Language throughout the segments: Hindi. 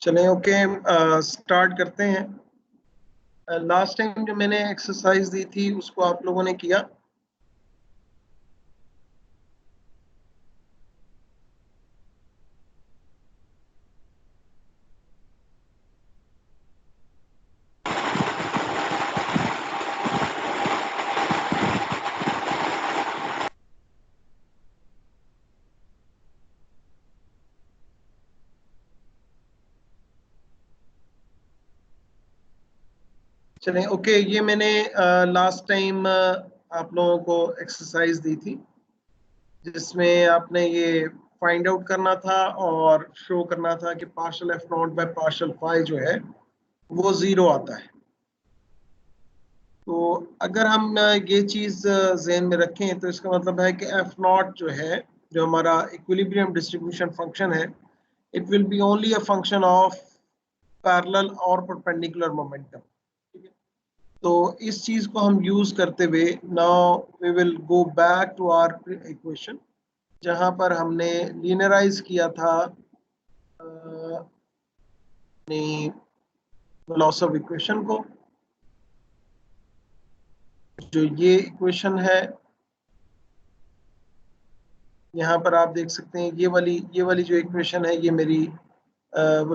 चलें ओके, स्टार्ट करते हैं। लास्ट टाइम जो मैंने एक्सरसाइज दी थी उसको आप लोगों ने किया? चलें ओके, ये मैंने लास्ट टाइम आप लोगों को एक्सरसाइज दी थी जिसमें आपने ये फाइंड आउट करना था और शो करना था कि partial F not by partial phi जो है वो जीरो आता है। तो अगर हम ये चीज जहन में रखें तो इसका मतलब है कि एफ नॉट जो है, जो हमारा इक्विलिब्रियम डिस्ट्रीब्यूशन फंक्शन है, it will be only a function of parallel और परपेंडिकुलर मोमेंटम। तो इस चीज को हम यूज करते हुए now we will go back to our equation, जहां पर हमने लीनियराइज किया था अपनी लॉस ऑफ इक्वेशन को। जो ये इक्वेशन है, यहाँ पर आप देख सकते हैं ये वाली जो इक्वेशन है ये मेरी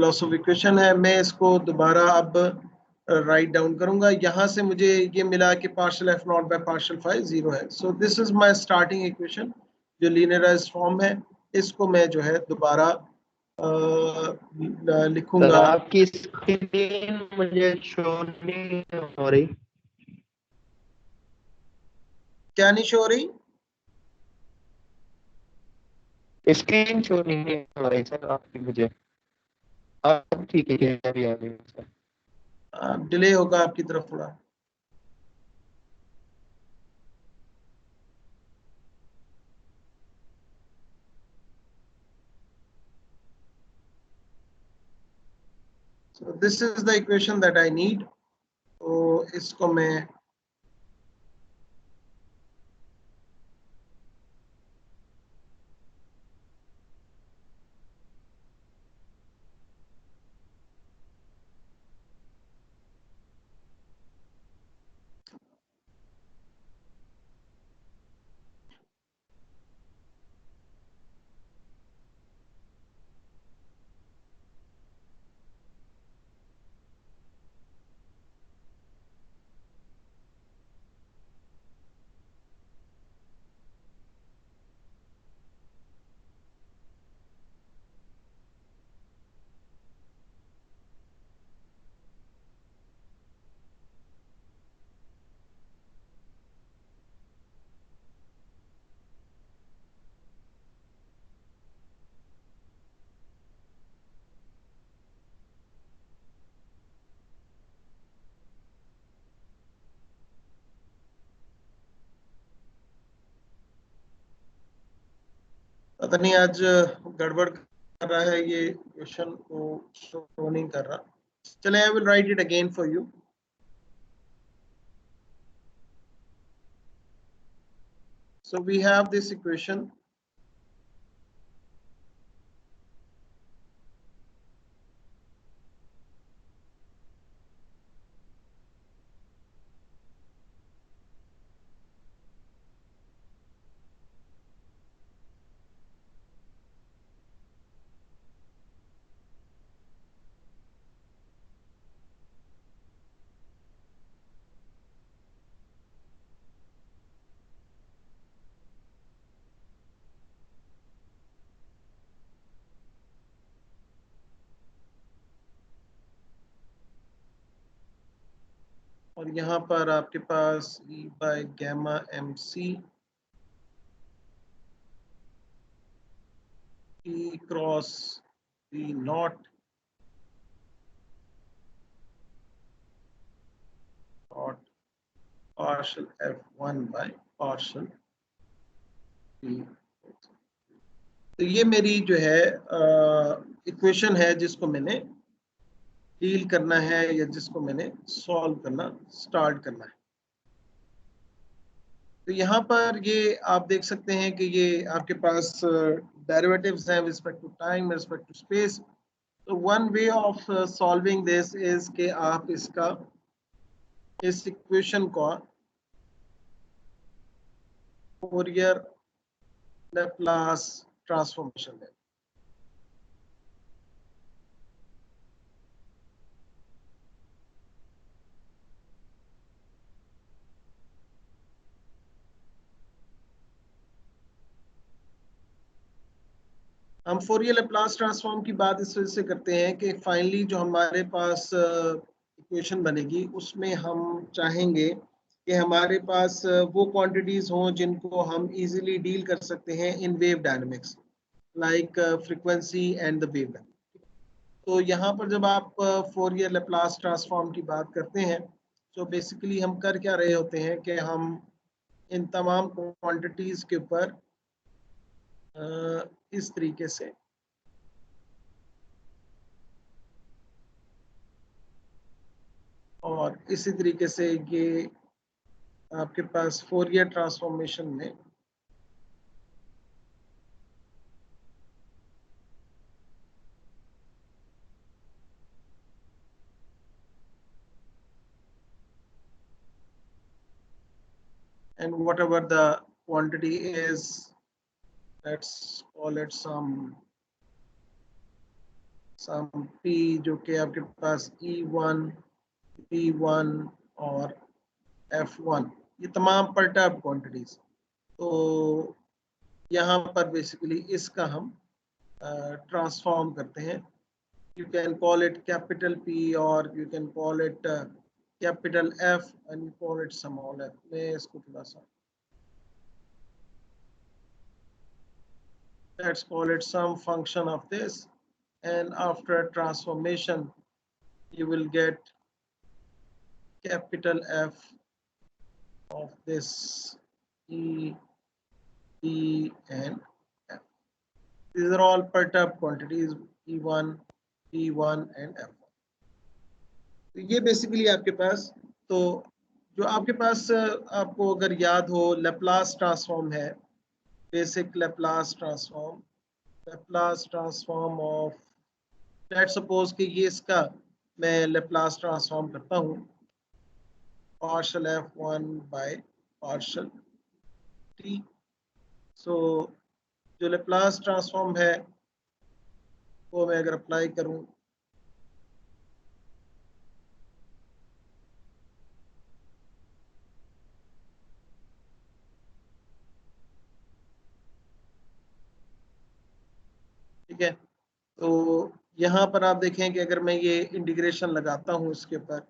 लॉस ऑफ इक्वेशन है। मैं इसको दोबारा अब राइट डाउन करूंगा। यहाँ से मुझे ये मिला कि partial F not by partial phi zero है। So this is my starting equation जो लीनियराइज्ड फॉर्म है। इसको मैं जो है दोबारा सर लिखूंगा। आपकी स्क्रीन मुझे शो नहीं हो रही। क्या नहीं शो हो रही? स्क्रीन शो नहीं हो रही सर आपकी मुझे। अब ठीक है, अभी आ गई सर। डिले होगा आपकी तरफ थोड़ा। So this is the equation that I need. तो इसको मैं पता नहीं आज गड़बड़ कर रहा है, ये क्वेश्चन को शो नहीं कर रहा। चले, I will write it again for you. So we have this equation. और यहाँ पर आपके पास E by gamma MC E cross E not और partial F1 by partial E। तो ये मेरी जो है इक्वेशन है जिसको मैंने डील करना है या जिसको मैंने सॉल्व करना स्टार्ट करना है। तो यहाँ पर ये आप देख सकते हैं कि ये आपके पास डेरिवेटिव्स हैं with respect to time, with respect to space. तो one way of solving this is कि आप इसका इस इक्वेशन को फोरियर लैप्लास ट्रांसफॉर्मेशन है। हम फोरियर लैप्लास ट्रांसफॉर्म की बात इस वजह से करते हैं कि फाइनली जो हमारे पास इक्वेशन बनेगी उसमें हम चाहेंगे कि हमारे पास वो क्वांटिटीज हों जिनको हम इजीली डील कर सकते हैं in wave dynamics, like frequency and the wavelength. तो यहाँ पर जब आप फोरियर लैप्लास ट्रांसफॉर्म की बात करते हैं तो बेसिकली हम कर क्या रहे होते हैं कि हम इन तमाम क्वांटिटीज के ऊपर इस तरीके से और इसी तरीके से ये आपके पास फोरियर ट्रांसफॉर्मेशन में and whatever the quantity is, let's call it some p जो कि आपके पास E1, P1 और F1 ये तमाम परटर्ब क्वांटिटीज। तो यहाँ पर बेसिकली इसका हम ट्रांसफॉर्म करते हैं। You can call it capital P or you can call it capital F and you call it small f। मैं इसको थोड़ा सा let's call it some function of this, and after transformation you will get capital F of this E, P and F. These are all perturbed quantities E1, P1 and F1। तो ये बेसिकली आपके पास, तो जो आपके पास आपको अगर याद हो लैप्लास ट्रांसफॉर्म है, basic Laplace transform of, let's suppose कि ये इसका मैं लैप्लास ट्रांसफॉर्म करता हूँ partial F1 by partial T। सो जो लैप्लास ट्रांसफॉर्म है वो मैं अगर अप्लाई करूँ ठीक है, तो यहाँ पर आप देखें कि अगर मैं ये इंटीग्रेशन लगाता हूँ इसके ऊपर,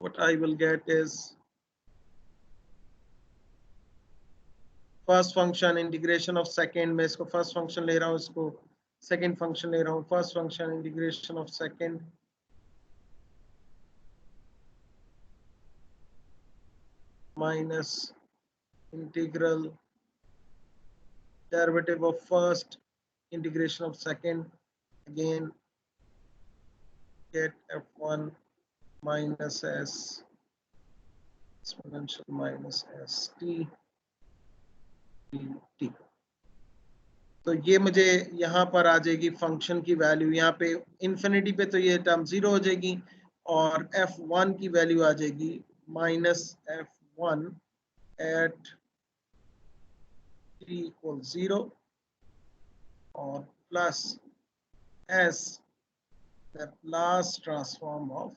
what I will get is first function integration of second, मैं इसको फर्स्ट फंक्शन ले रहा हूँ, इसको सेकेंड फंक्शन ले रहा हूँ, first function integration of second minus integral derivative of first integration of second, again get F1 minus S exponential minus ST dt। तो ये मुझे यहाँ पर आ जाएगी फंक्शन की वैल्यू, यहाँ पे इन्फिनिटी पे तो ये टर्म 0 हो जाएगी और F1 की वैल्यू आ जाएगी minus F1 eight t equal 0 और plus S Laplace transform of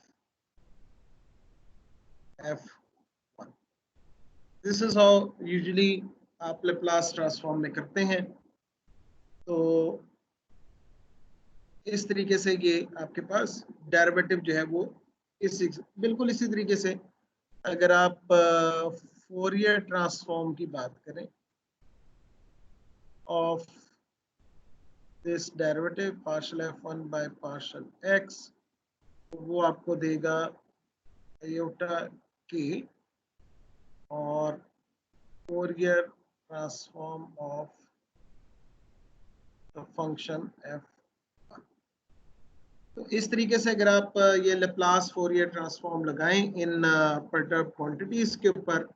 F1। This is how usually आप Laplace transform में करते हैं। तो इस तरीके से ये आपके पास डेरिवेटिव जो है वो बिल्कुल इसी तरीके से अगर आप फोरियर ट्रांसफॉर्म की बात करें of this derivative partial F1 by partial X, वो आपको देगा आयोटा के और Fourier transform of the function F1। तो इस तरीके से अगर आप ये लैप्लास फोरियर ट्रांसफॉर्म लगाएं इन परटर्ब क्वांटिटीज के ऊपर,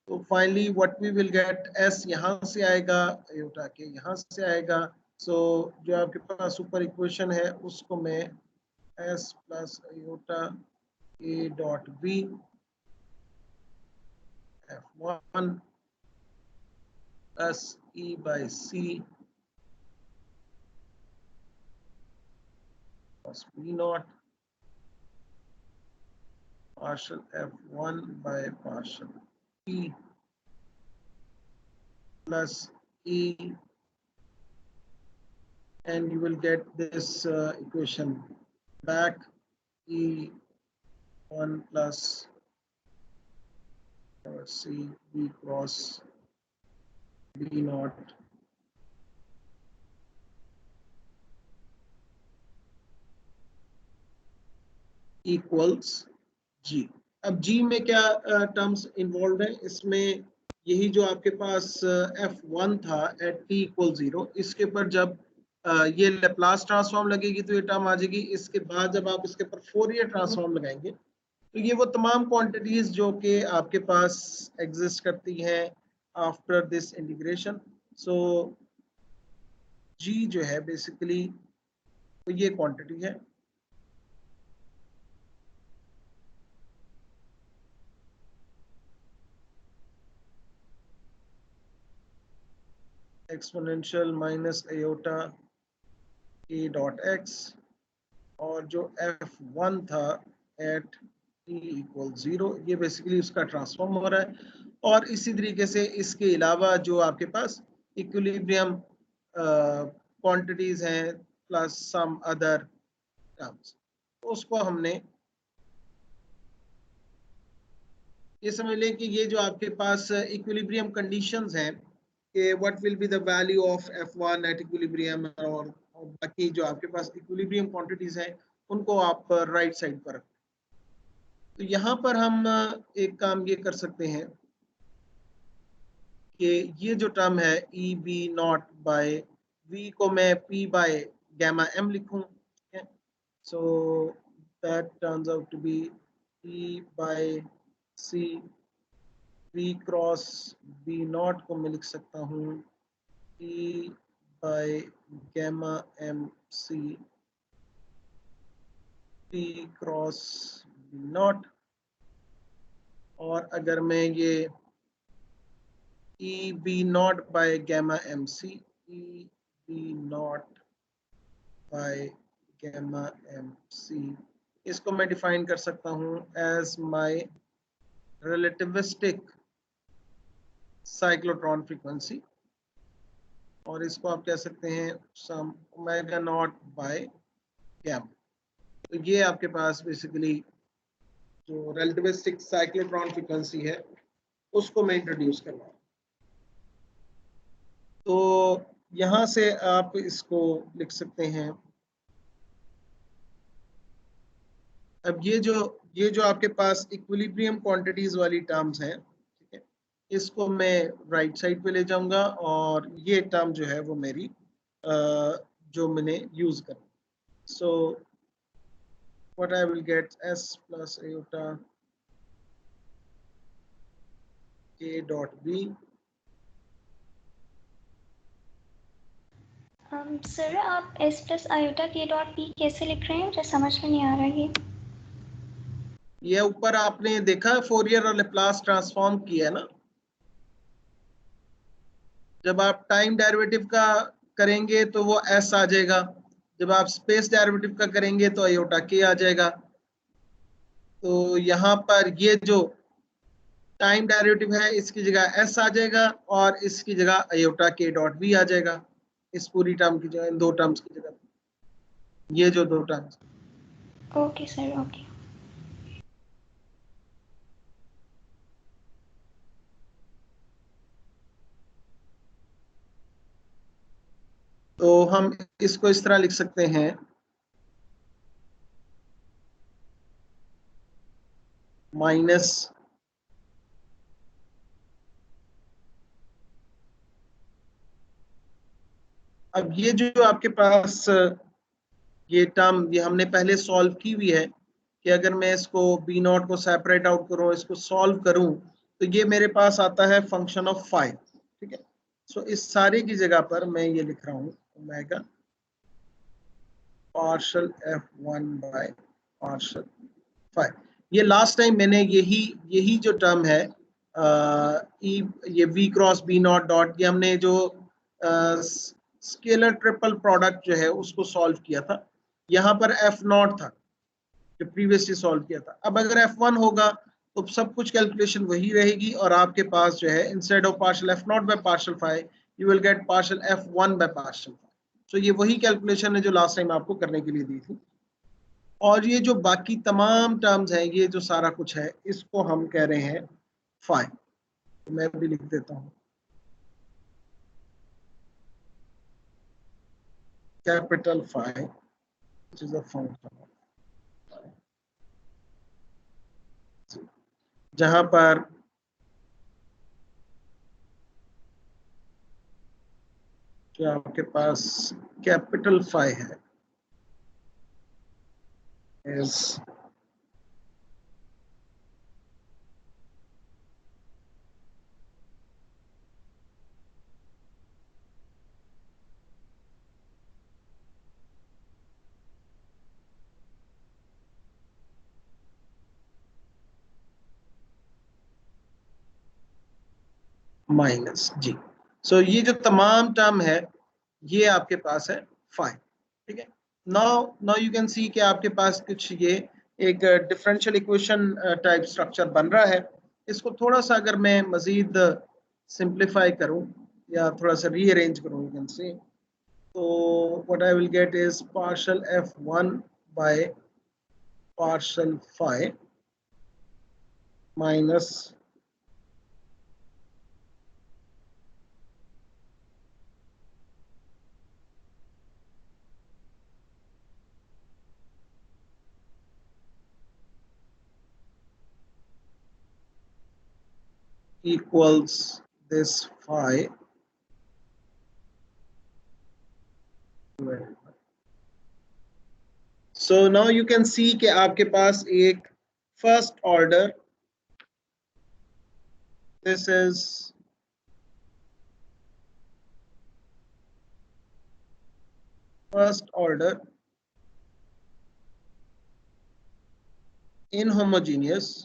तो finally what we will get, S यहाँ से आएगा, आयोटा के यहाँ से आएगा, सो जो आपके पास ऊपर इक्वेशन है उसको मैं s plus iota a dot b f1 plus e by c plus b naught partial f1 by partial e plus e, and you will get this equation back, e1 plus c b cross b naught equals g। अब g में क्या टर्म्स इन्वॉल्व है, इसमें यही जो आपके पास f1 था एट t इक्वल 0, इसके ऊपर जब ये लेप्लास ट्रांसफॉर्म लगेगी तो ये टर्म आ जाएगी। इसके बाद जब आप इसके ऊपर फोरियर ट्रांसफॉर्म लगाएंगे तो ये वो तमाम क्वांटिटीज जो कि आपके पास एग्जिस्ट करती हैं आफ्टर दिस इंटीग्रेशन। सो जी जो है बेसिकली तो ये क्वांटिटी है। एक्सपोनेंशियल माइनस आयोटा ए डॉट एक्स, और जो f1 था एट t इक्वल 0, ये बेसिकली उसका ट्रांसफॉर्म हो रहा है। और इसी तरीके से इसके अलावा जो आपके पास इक्विलिब्रियम क्वांटिटीज हैं प्लस सम अदर टर्म्स, उसको हमने ये समझ लें कि ये जो आपके पास इक्विलिब्रियम कंडीशंस हैं कि what will be the value of f1 at equilibrium, और बाकी जो आपके पास इक्विलिब्रियम क्वांटिटीज हैं उनको आप राइट साइड पर। तो यहाँ पर हम एक काम ये कर सकते हैं कि ये जो टर्म है E B naught by V को मैं p बाय गैमा m लिखूं। So that turns out to be e by c, v cross b naught को मैं लिख सकता हूँ e by gamma m c p क्रॉस b नॉट। और अगर मैं ये e b naught by gamma m c, e b naught by gamma m c, इसको मैं डिफाइन कर सकता हूँ as my relativistic cyclotron frequency, और इसको आप कह सकते हैं सम ओमेगा नॉट बाय गैमा। तो ये आपके पास बेसिकली जो रिलेटिविस्टिक साइक्लोट्रॉन फ्रीक्वेंसी है उसको मैं इंट्रोड्यूस कर रहा हूँ। तो यहां से आप इसको लिख सकते हैं। अब ये जो आपके पास इक्विलिब्रियम क्वांटिटीज वाली टर्म्स हैं, ठीक है, इसको मैं राइट साइड पे ले जाऊंगा, और ये टर्म जो है वो मेरी जो मैंने यूज कर। So what I will get s plus iota k dot b। Sir आप s plus iota k dot p कैसे लिख रहे हैं, मुझे समझ में नहीं आ रहा। ये ऊपर आपने देखा है फोरियर और लेप्लास ट्रांसफॉर्म किया है ना, जब आप टाइम डेरिवेटिव का करेंगे तो वो s आ जाएगा, जब आप स्पेस डेरिवेटिव का करेंगे तो आयोटा k आ जाएगा। तो यहाँ पर ये जो टाइम डेरिवेटिव है इसकी जगह s आ जाएगा, और इसकी जगह आयोटा k डॉट b आ जाएगा, इस पूरी टर्म की जगह, इन दो टर्म्स की जगह, ये जो दो टर्म्स। Okay sir, okay. तो हम इसको इस तरह लिख सकते हैं, माइनस अब ये जो आपके पास ये टर्म ये हमने पहले सॉल्व की हुई है कि अगर मैं इसको b नॉट को सेपरेट आउट करूं, इसको सॉल्व करूं, तो ये मेरे पास आता है फंक्शन ऑफ 5, ठीक है। सो इस सारे की जगह पर मैं ये लिख रहा हूं omega partial f1 by partial phi. ये लास्ट टाइम मैंने यही जो टर्म है ये v cross b naught dot, ये हमने जो स्केलर ट्रिपल प्रोडक्ट जो है उसको सॉल्व किया था। यहाँ पर f नॉट था जो प्रीवियसली सॉल्व किया था। अब अगर f1 होगा तो सब कुछ कैलकुलेशन वही रहेगी और आपके पास जो है instead of partial f naught by partial phi you will get partial f1 by partial phi. So ये वही कैलकुलेशन है जो लास्ट टाइम आपको करने के लिए दी थी। और ये जो बाकी तमाम टर्म्स हैं, ये जो सारा कुछ है, इसको हम कह रहे हैं फाई। तो मैं भी लिख देता हूँ capital phi which is a function of phi, जहां पर जो आपके पास कैपिटल फाई है is माइनस जी। सो ये जो तमाम टर्म है ये आपके पास है फाई। ठीक है, नाउ यू कैन सी कि आपके पास कुछ ये एक डिफरेंशियल इक्वेशन टाइप स्ट्रक्चर बन रहा है। इसको थोड़ा सा अगर मैं मजीद सिंप्लीफाई करूं या थोड़ा सा रीअरेंज करूं, यू कैन सी, तो what I will get is partial f1 by partial phi minus equals this phi so now you can see कि आपके पास एक first order, this is first order inhomogeneous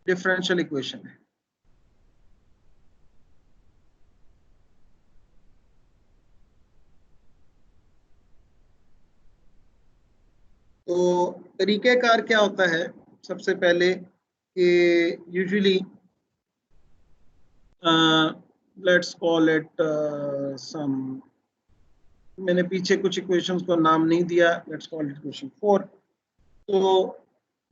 differential equation है। तो तरीक़ेकार क्या होता है, सबसे पहले कि usually let's call it some, मैंने पीछे कुछ इक्वेशंस को नाम नहीं दिया, लेट्स कॉल इट इक्वेशन 4। तो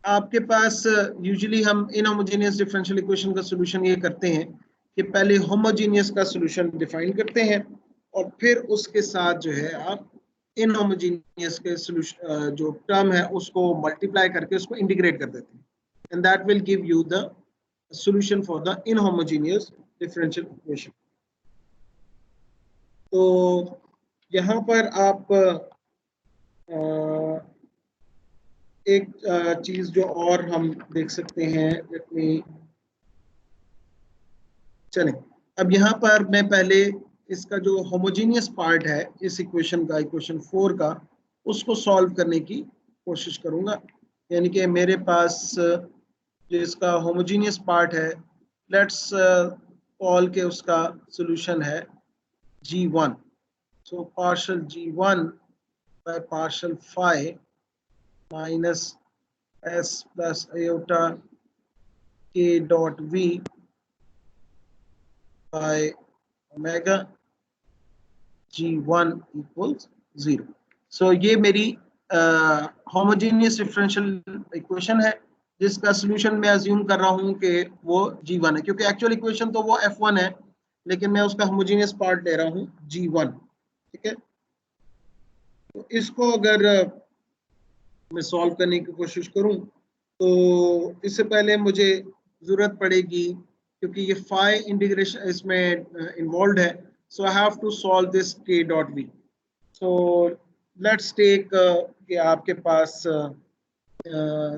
आपके पास यूजुअली हम इनहोमोजेनियस डिफरेंशियल इक्वेशन का सॉल्यूशन ये करते हैं कि पहले होमोजेनियस का सॉल्यूशन डिफाइन करते हैं और फिर उसके साथ जो है आप इनहोमोजेनियस के सॉल्यूशन जो टर्म है उसको मल्टीप्लाई करके उसको इंटीग्रेट कर देते हैं, and that will give you the solution for the inhomogeneous differential equation. तो यहाँ पर आप एक चीज जो और हम देख सकते हैं, लेट मी, चलें अब यहाँ पर मैं पहले इसका जो होमोजेनियस पार्ट है इस इक्वेशन का, इक्वेशन 4 का, उसको सॉल्व करने की कोशिश करूंगा। यानी कि मेरे पास जो इसका होमोजेनियस पार्ट है, लेट्स कॉल के उसका सॉल्यूशन है G1। So partial G1 by partial phi minus s plus iota k dot v by omega G1 equals 0। So ये मेरी होमोजेनियस डिफरेंशियल इक्वेशन है जिसका सॉल्यूशन मैं अज्यूम कर रहा हूँ कि वो G1 है, क्योंकि एक्चुअल इक्वेशन तो वो F1 है लेकिन मैं उसका होमोजेनियस पार्ट ले रहा हूँ G1। ठीक है, तो इसको अगर मैं सॉल्व करने की कोशिश करूं तो इससे पहले मुझे ज़रूरत पड़ेगी, क्योंकि ये फाई इंटीग्रेशन इसमें इन्वॉल्व है, so I have to solve this k dot v। So let's take कि आपके पास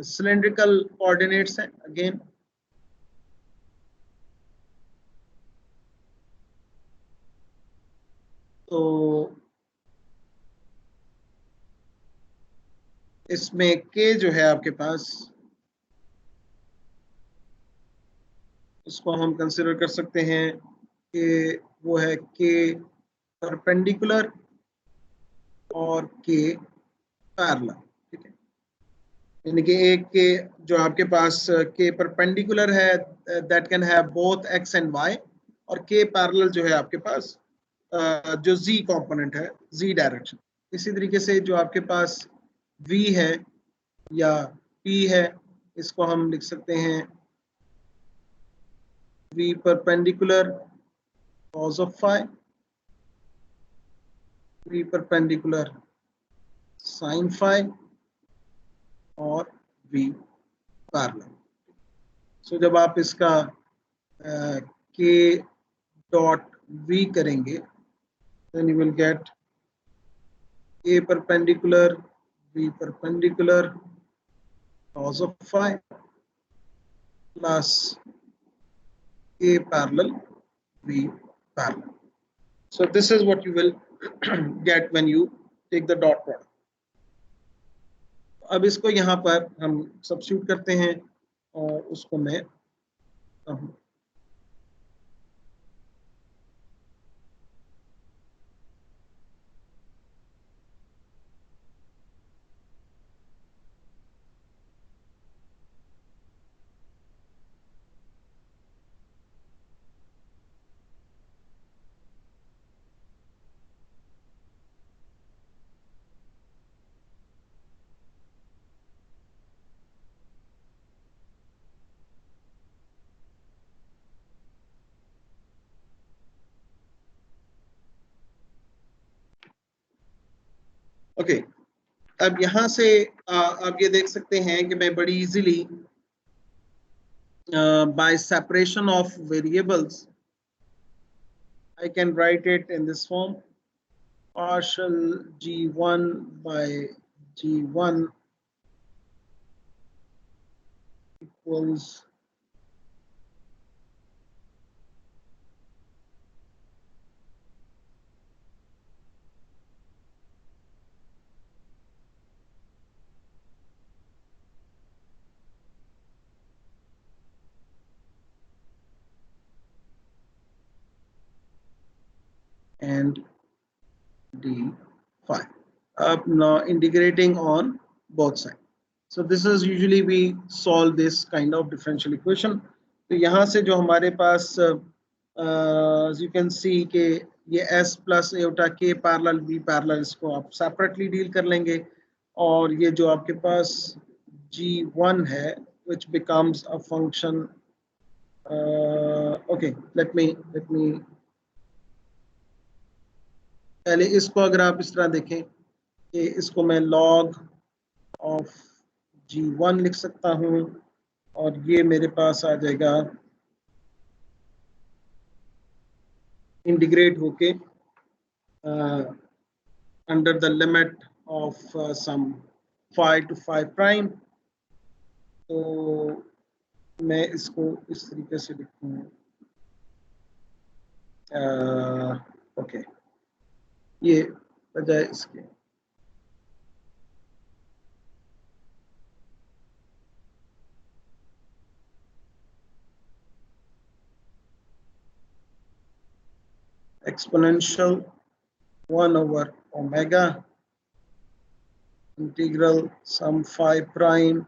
सिलेंड्रिकल कोऑर्डिनेट्स हैं अगेन, तो इसमें k जो है आपके पास, इसको हम कंसिडर कर सकते हैं कि वो है k परपेंडिकुलर और k पैरेलल, ठीक है। यानी कि एक के जो आपके पास k परपेंडिकुलर है, that can have both x and y, और k पैरेलल जो है आपके पास जो z कंपोनेंट है, z डायरेक्शन। इसी तरीके से जो आपके पास v है या p है, इसको हम लिख सकते हैं v perpendicular cos of phi, v perpendicular sin phi और v पैरेलल। सो जब आप इसका k डॉट v करेंगे, then you will get a perpendicular v perpendicular cos of phi plus a parallel v parallel. So this is what you will get when you take the dot product. अब इसको यहाँ पर हम सब्स्टिट्यूट करते हैं और उसको मैं ओके। अब यहाँ से आप ये देख सकते हैं कि मैं बड़ी easily by separation of variables I can write it in this form: partial g1 by g1 equals and d phi. Now integrating on both sides. So this is usually we solve this kind of differential equation. तो यहाँ से जो हमारे पास as you can see कि ये s plus aota k parallel v parallel, इसको आप separately deal कर लेंगे, और ये जो आपके पास g1 है which becomes a function okay, let me पहले इसको अगर आप इस तरह देखें कि इसको मैं log of g1 लिख सकता हूँ, और ये मेरे पास आ जाएगा इंटीग्रेट होके under the limit of some phi to phi prime। तो मैं इसको इस तरीके से लिखूँ, ओके, ये बजाय इसके exponential 1 over omega integral sum phi prime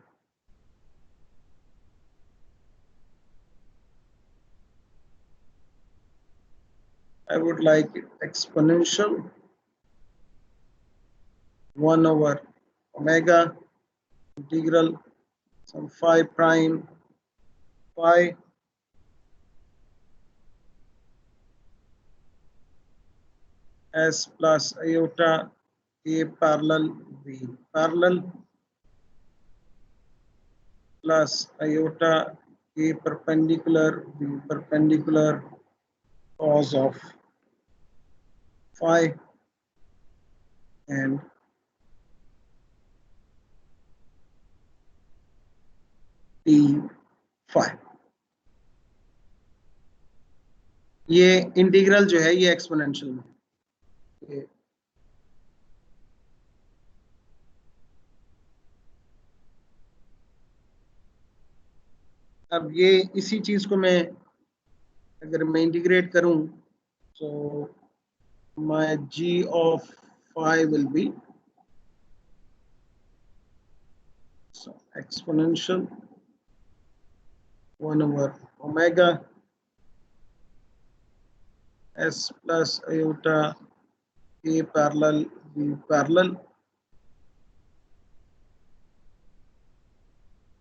I would like it exponential 1 over omega integral sum phi prime phi s plus iota a parallel v parallel plus iota a perpendicular v perpendicular cos of phi and d phi। ये इंटीग्रल जो है ये एक्सपोनेंशियल में, ये अब ये इसी चीज को मैं अगर मैं इंटीग्रेट करूं तो my g of phi will be so exponential 1 over omega s plus iota a parallel b parallel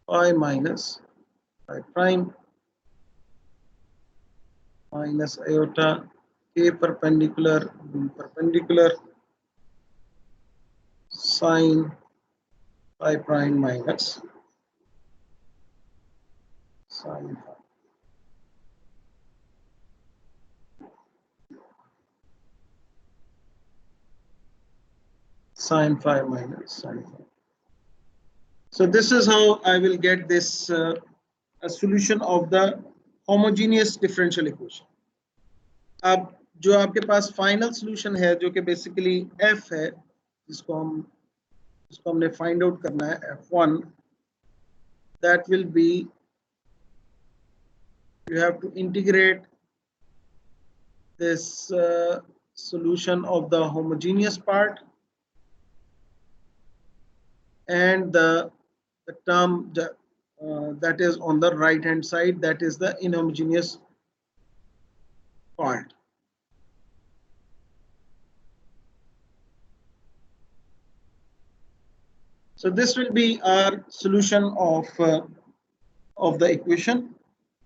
phi minus phi prime minus iota a perpendicular b perpendicular sin phi prime minus sin phi. Sin phi minus sin phi. So this is how I will get this a solution of the homogeneous differential equation. अब जो आपके पास फाइनल सॉल्यूशन है जो कि बेसिकली f है जिसको हमने फाइंड आउट करना है f1, that will be you have to integrate this solution of the homogeneous part and the term that is on the right hand side, that is the inhomogeneous part. So this will be our solution of the equation.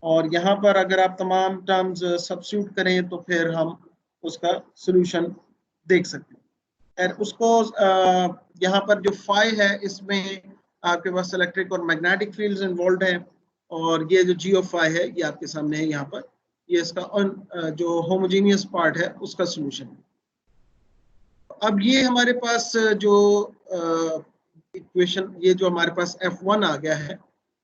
और यहाँ पर अगर आप तमाम टर्म्स सब्स्टिट्यूट करें तो फिर हम उसका सॉल्यूशन देख सकते हैं। और उसको यहाँ पर जो फाई है इसमें आपके पास इलेक्ट्रिक और मैग्नेटिक फील्ड्स इन्वॉल्व हैं और ये जो जी ऑफ फाई है ये आपके सामने है यहाँ पर, ये इसका जो होमोजेनियस पार्ट है उसका सॉल्यूशन। अब ये हमारे पास जो इक्वेशन ये जो हमारे पास F1 आ गया है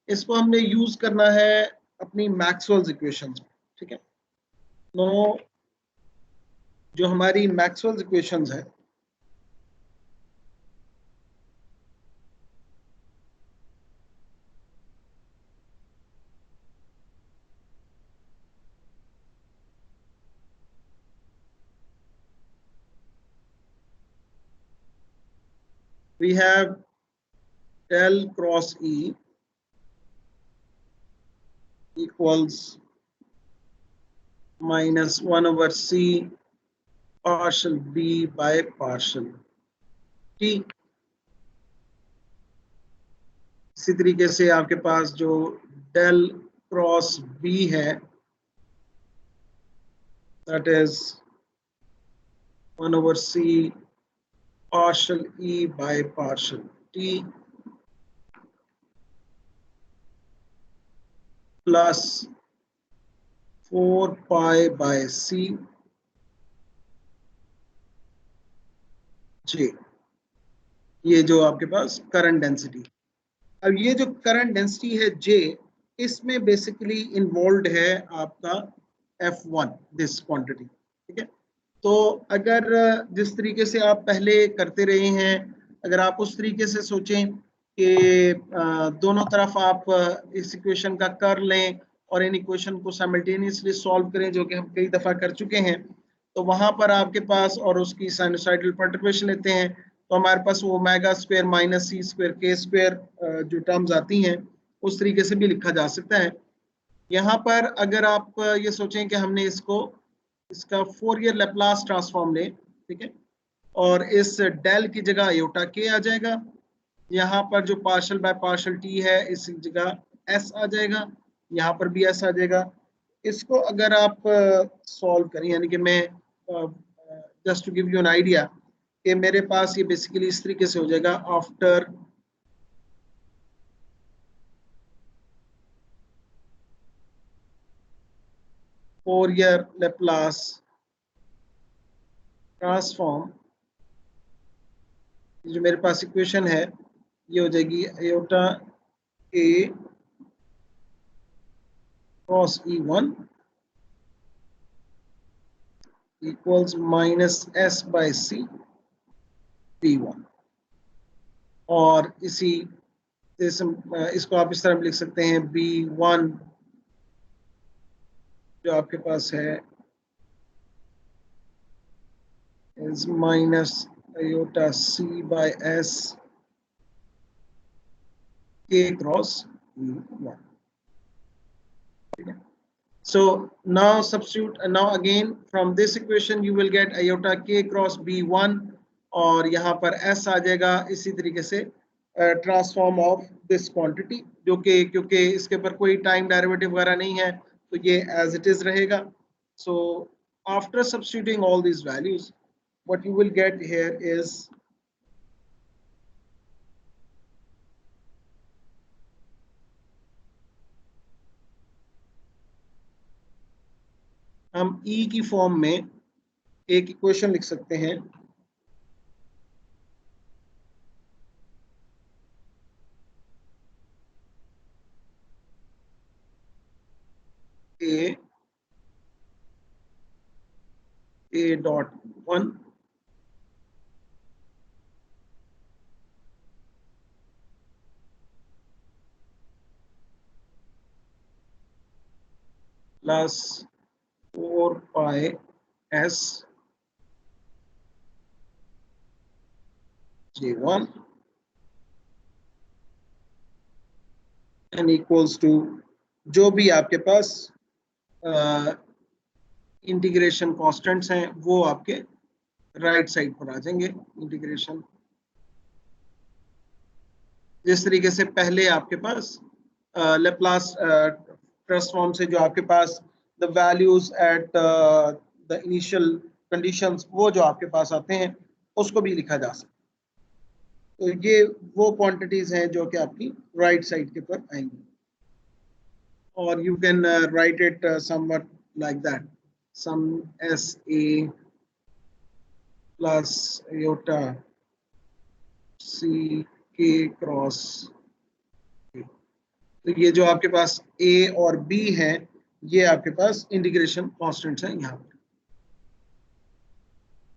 इसको हमने यूज करना है अपनी मैक्सवेल्स इक्वेशंस में, ठीक है। तो जो हमारी मैक्सवेल्स इक्वेशंस है we have del cross E equals minus 1 over C partial B by partial T। इसी तरीके से आपके पास जो del cross B है that is 1 over C partial E by partial T plus 4 pi by C J, ये जो आपके पास करंट डेंसिटी। अब ये जो करंट डेंसिटी है J, इसमें बेसिकली इन्वॉल्व है आपका F1 दिस क्वांटिटी, ठीक है। तो अगर जिस तरीके से आप पहले करते रहे हैं अगर आप उस तरीके से सोचें कि दोनों तरफ आप इस इक्वेशन का कर लें और इन इक्वेशन को साइमल्टेनियसली सॉल्व करें जो कि हम कई दफ़ा कर चुके हैं, तो वहां पर आपके पास और उसकी साइनोसाइडल परटर्बेशन लेते हैं तो हमारे पास वो ओमेगा स्क्वायर माइनस सी स्क्वायर के स्क्वायर जो टर्म्स आती हैं उस तरीके से भी लिखा जा सकता है। यहाँ पर अगर आप ये सोचें कि हमने इसका फोरियर लैप्लास ट्रांसफॉर्म लें, ठीक है, और इस डेल की जगह आयोटा के आ जाएगा, यहाँ पर जो पार्शियल बाय पार्शियल टी है इस जगह एस आ जाएगा, यहाँ पर भी एस आ जाएगा। इसको अगर आप सॉल्व करें यानी कि मैं just to give you an idea कि मेरे पास ये बेसिकली इस तरीके से हो जाएगा आफ्टर फोरियर लैप्लास ट्रांसफॉर्म, जो मेरे पास इक्वेशन है ये हो जाएगी आयोटा ए cross E1 equals -s/c B1। और इसको आप इस तरह लिख सकते हैं B1 जो आपके पास है is minus iota c by s k cross B1. So now substitute, now again from this equation you will get iota k cross B1 और यहाँ पर s आ जाएगा। इसी तरीके से ट्रांसफॉर्म ऑफ दिस क्वांटिटी जो कि क्योंकि इसके ऊपर कोई टाइम डेरिवेटिव वगैरह नहीं है तो ये एज इट इज रहेगा। So after substituting all these values what you will get here is हम E की फॉर्म में एक इक्वेशन लिख सकते हैं A.1 plus 4 pi s J1 and equals to जो भी आपके पास इंटीग्रेशन कॉन्स्टेंट्स हैं वो आपके राइट साइड पर आ जाएंगे। इंटीग्रेशन जिस तरीके से पहले आपके पास लेप्लास ट्रांसफॉर्म से जो आपके पास the values at the initial conditions वो जो आपके पास आते हैं उसको भी लिखा जा सकता है। तो ये वो क्वांटिटीज हैं जो कि आपकी राइट साइड के ऊपर आएंगी और you can write it somewhat like that some SA plus iota CK cross. तो ये जो आपके पास A और B है ये आपके पास इंटीग्रेशन कांस्टेंट्स हैं यहाँ पर।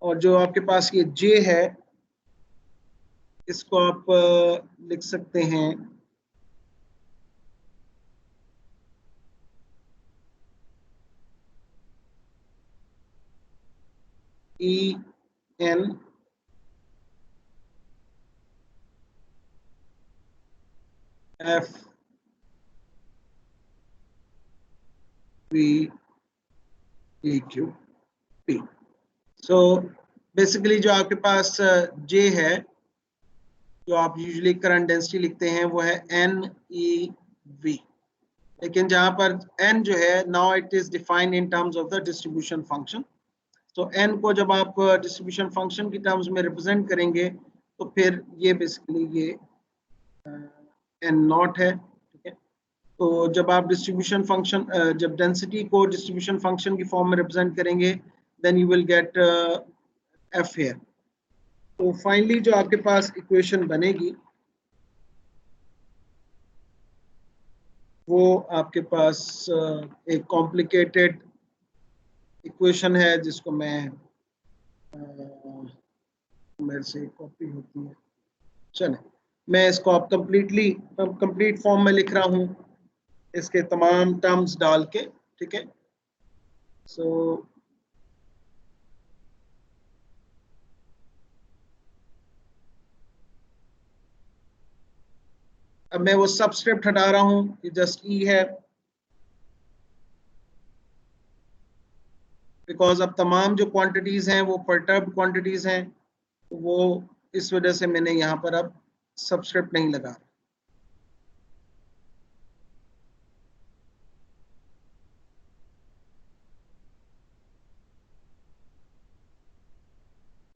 और जो आपके पास ये J है इसको आप लिख सकते हैं EN F V EQ P। So basically जो आपके पास J है जो आप यूजुअली करंट डेंसिटी लिखते हैं वो है NeV, लेकिन जहां पर N जो है now it is defined in terms of the distribution function. तो N को जब आप डिस्ट्रीब्यूशन फंक्शन की टर्म्स में रिप्रेजेंट करेंगे तो फिर ये बेसिकली ये N0 है। ठीक है, तो जब आप डिस्ट्रीब्यूशन फंक्शन जब डेंसिटी को डिस्ट्रीब्यूशन फंक्शन की फॉर्म में रिप्रेजेंट करेंगे then you will get F here. तो फाइनली जो आपके पास इक्वेशन बनेगी वो आपके पास एक कॉम्प्लिकेटेड इक्वेशन है जिसको मैं मेरे से कॉपी होती है, चले मैं इसको आप कंप्लीट फॉर्म में लिख रहा हूँ इसके तमाम टर्म्स डाल के। ठीक है, सो अब मैं वो सबस्क्रिप्ट हटा रहा हूं, ये जस्ट ई है बिकॉज अब तमाम जो क्वांटिटीज हैं वो परटर्ब क्वांटिटीज हैं, तो वो इस वजह से मैंने यहाँ पर अब सबस्क्रिप्ट नहीं लगा।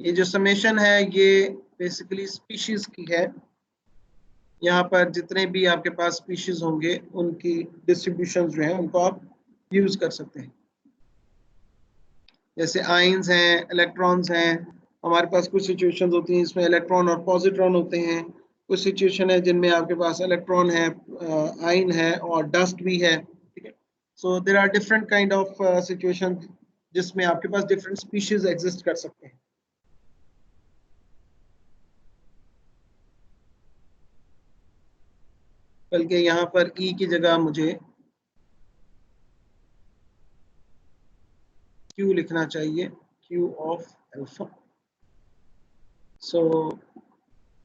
ये जो समेशन है ये बेसिकली स्पीशीज की है। यहाँ पर जितने भी आपके पास स्पीशीज होंगे उनकी डिस्ट्रीब्यूशन जो है उनको आप यूज कर सकते हैं। जैसे आयंस हैं, इलेक्ट्रॉन्स हैं, हमारे पास कुछ सिचुएशंस होती हैं इसमें इलेक्ट्रॉन और पॉजिट्रॉन होते हैं, कुछ सिचुएशन है जिनमें आपके पास इलेक्ट्रॉन है, आयन है और डस्ट भी है। ठीक है, so there are different kind of situation जिसमें आपके पास डिफरेंट स्पीशीज एग्जिस्ट कर सकते हैं। बल्कि यहाँ पर ई की जगह मुझे क्यू लिखना चाहिए, Q of alpha. So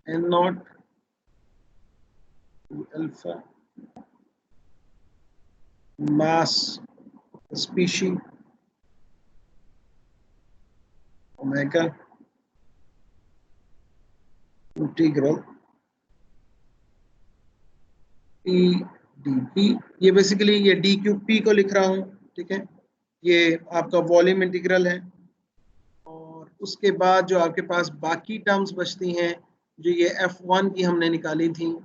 N naught alpha mass species omega integral p dp। ये बेसिकली ये d क्यूब p को लिख रहा हूं, ठीक है, ये आपका वॉल्यूम इंटीग्रल है। और उसके बाद जो आपके पास बाकी टर्म्स बचती हैं, जो ये f1 की हमने निकाली थी,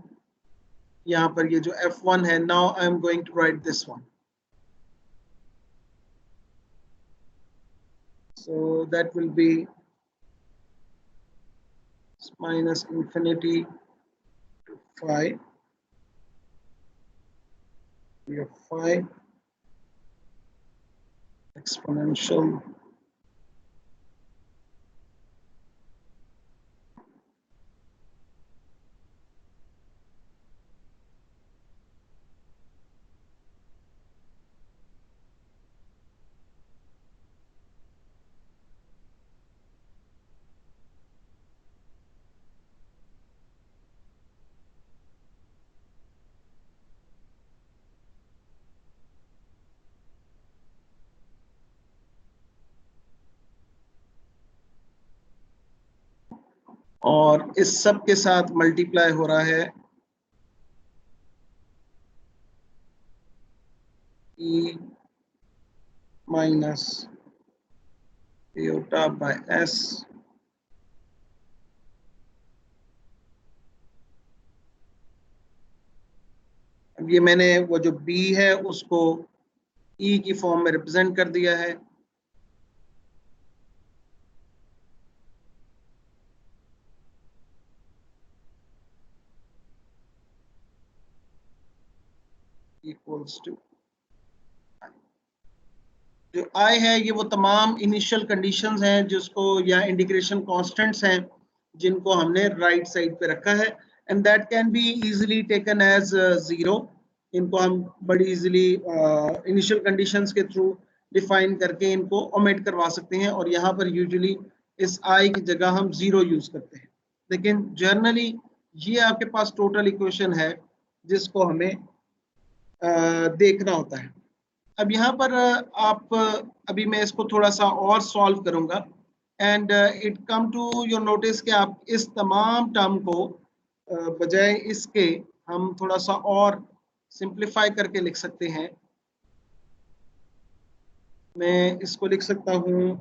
यहाँ पर ये जो f1 है, now I am going to write this one. So that will be minus infinity to phi, we have phi exponential और इस सब के साथ मल्टीप्लाई हो रहा है E minus iota by S। अब ये मैंने वो जो B है उसको E की फॉर्म में रिप्रेजेंट कर दिया है। इक्वल्स टू जो I है, ये वो तमाम इनिशियल कंडीशंस हैं जिसको, या इंटीग्रेशन कांस्टेंट्स हैं जिनको हमने राइट साइड पे रखा है, and that can be easily taken as zero. इनको हम बड़ी इजीली इनिशियल कंडीशंस के थ्रू डिफाइन करके इनको ओमिट करवा सकते हैं, और यहाँ पर यूजुअली इस I की जगह हम जीरो यूज करते हैं। लेकिन जर्नली ये आपके पास टोटल इक्वेशन है जिसको हमें देखना होता है। अब यहाँ पर आप अभी मैं इसको थोड़ा सा और सॉल्व करूंगा, and it come to your notice कि आप इस तमाम टर्म को बजाय इसके हम थोड़ा सा और सिंप्लीफाई करके लिख सकते हैं। मैं इसको लिख सकता हूँ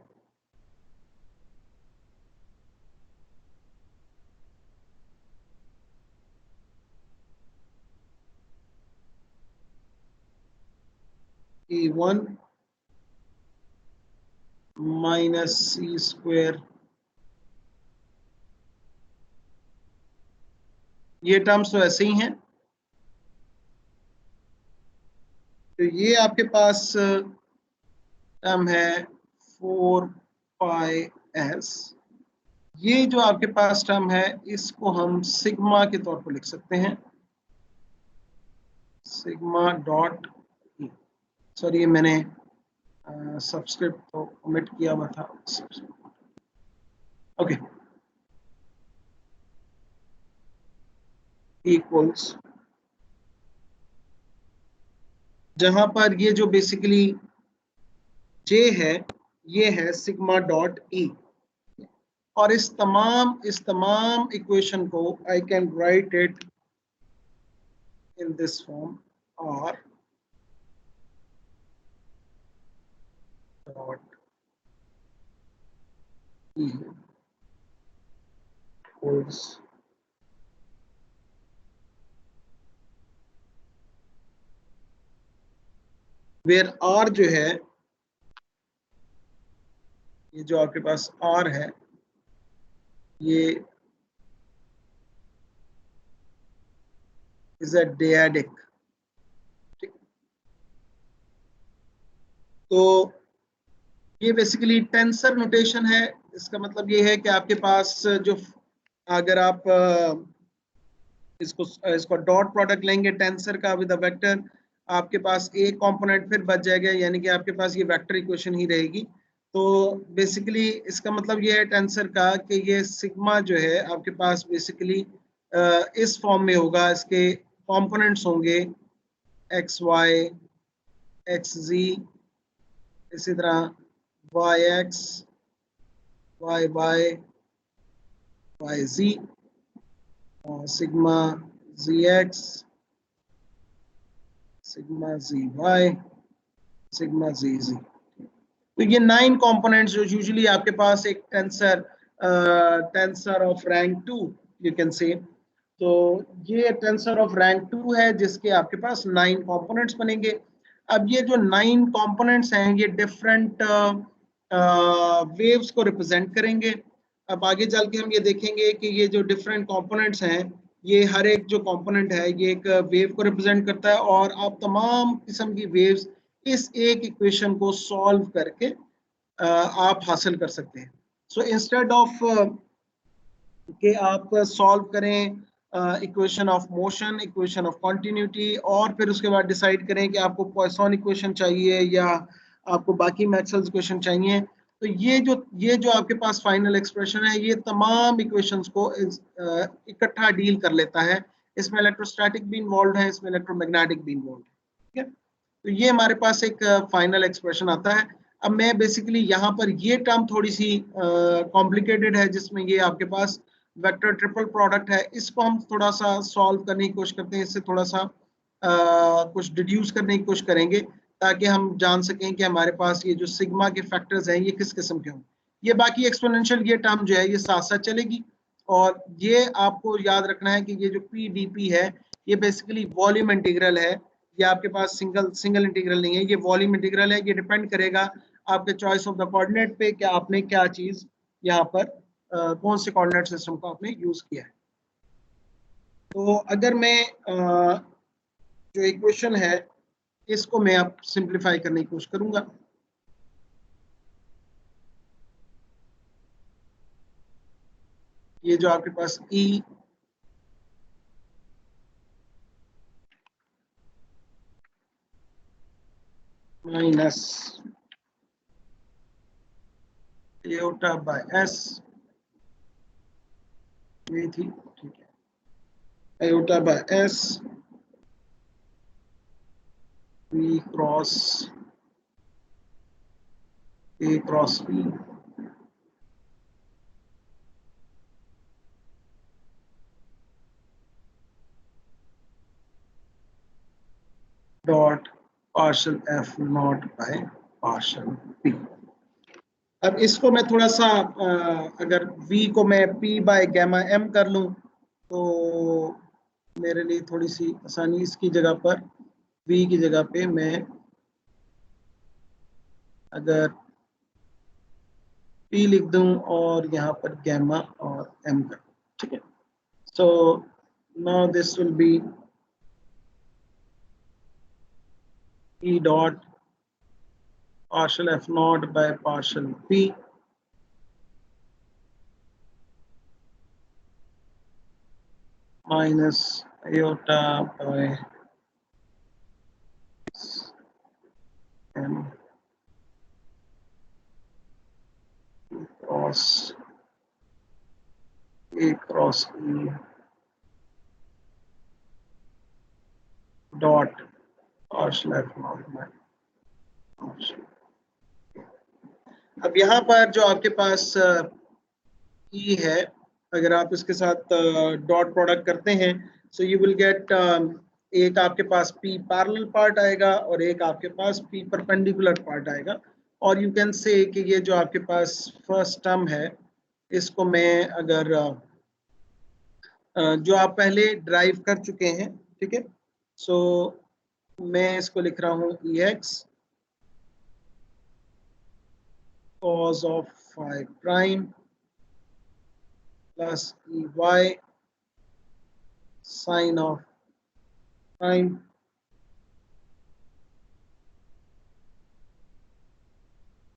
E1 माइनस सी स्क्वायर। ये टर्म्स तो ऐसे ही हैं। तो ये आपके पास टर्म है 4πs। ये जो आपके पास टर्म है इसको हम सिग्मा के तौर पर लिख सकते हैं, सिग्मा डॉट ई। सॉरी, मैंने सबस्क्रिप्ट तो ओमिट किया हुआ था। ओके, इक्वल्स, जहां पर ये जो बेसिकली जे है ये है सिग्मा डॉट ई, और इस तमाम इक्वेशन को I can write it in this form, और dot E equals where R जो है, ये जो आपके पास आर है, ये इज अ डेडिक। तो ये बेसिकली टेंसर नोटेशन है। इसका मतलब ये है कि आपके पास जो, अगर आप इसको डॉट प्रोडक्ट लेंगे टेंसर का विद अ वेक्टर, आपके पास एक कंपोनेंट फिर बच जाएगा, यानी कि आपके पास ये वेक्टर इक्वेशन ही रहेगी। तो बेसिकली इसका मतलब ये है टेंसर का कि ये सिग्मा जो है आपके पास बेसिकली इस फॉर्म में होगा, इसके कंपोनेंट्स होंगे एक्स वाई, एक्स जी, इसी तरह Y X, Y Y, Y Z, और sigma Z X, sigma Z Y, sigma Z Z. तो ये 9 कंपोनेंट्स जो यूजुअली आपके पास एक tensor, tensor of rank 2 you can say. तो ये टेंसर ऑफ रैंक 2 है जिसके आपके पास 9 कंपोनेंट्स बनेंगे। अब ये जो 9 कंपोनेंट्स हैं ये डिफरेंट वेव्स को रिप्रेजेंट करेंगे। अब आगे चल के हम ये देखेंगे कि ये जो डिफरेंट कंपोनेंट्स हैं, ये हर एक जो कंपोनेंट है ये एक वेव को रिप्रेजेंट करता है, और आप तमाम किस्म की वेव्स इस एक इक्वेशन को सॉल्व करके आप हासिल कर सकते हैं। सो इंस्टेड ऑफ कि आप सॉल्व करें equation of motion, equation of continuity, और फिर उसके बाद डिसाइड करें कि आपको पॉइसन इक्वेशन चाहिए या आपको बाकी मैक्सवेल इक्वेशन चाहिए, तो ये जो आपके पास फाइनल एक्सप्रेशन है ये तमाम इक्वेशंस को इकट्ठा डील कर लेता है। इसमें इलेक्ट्रोस्टैटिक भी इन्वॉल्व है, इसमें इलेक्ट्रोमैग्नेटिक भी इन्वॉल्व है। ठीक है, तो ये हमारे पास एक फाइनल एक्सप्रेशन आता है। अब मैं बेसिकली यहाँ पर ये टर्म थोड़ी सी कॉम्प्लिकेटेड है, जिसमें ये आपके पास वेक्टर ट्रिपल प्रोडक्ट है, इसको हम थोड़ा सा सॉल्व करने की कोशिश करते हैं, इससे थोड़ा सा कुछ डिड्यूस करने की कोशिश करेंगे ताकि हम जान सकें कि हमारे पास ये जो सिग्मा के फैक्टर्स हैं ये किस किस्म के हों। ये बाकी एक्सपोनेंशियल ये टर्म जो है ये साथ साथ चलेगी, और ये आपको याद रखना है कि ये जो पी डी पी है ये बेसिकली वॉल्यूम इंटीग्रल है। ये आपके पास सिंगल इंटीग्रल नहीं है, ये वॉल्यूम इंटीग्रल है। ये डिपेंड करेगा आपके चॉइस ऑफ द कोऑर्डिनेट पे कि आपने क्या चीज यहाँ पर कौन से कोऑर्डिनेट सिस्टम को आपने यूज किया है। तो अगर मैं जो इक्वेशन है इसको मैं अब सिंप्लीफाई करने की कोशिश करूंगा। ये जो आपके पास E minus iota by S ये थी, ठीक है, iota by S V cross A cross B dot partial F not by partial P. अब इसको मैं थोड़ा सा अगर v को मैं p बाय गैमा m कर लूं तो मेरे लिए थोड़ी सी आसानी, इसकी जगह पर v की जगह पे मैं अगर p लिख दूं और यहाँ पर गैमा और m कर दूं, ठीक है। So now this will be e dot partial f naught by partial p minus iota by m cross a cross e dot partial f naught by partial। अब यहाँ पर जो आपके पास ई है, अगर आप इसके साथ डॉट प्रोडक्ट करते हैं सो यू विल गेट, एक आपके पास पी पैरेलल पार्ट आएगा और एक आपके पास पी परपेंडिकुलर पार्ट आएगा। और यू कैन से कि ये जो आपके पास फर्स्ट टर्म है इसको मैं अगर जो आप पहले ड्राइव कर चुके हैं, ठीक है, सो मैं इसको लिख रहा हूँ E X cos of phi prime plus ey sin of prime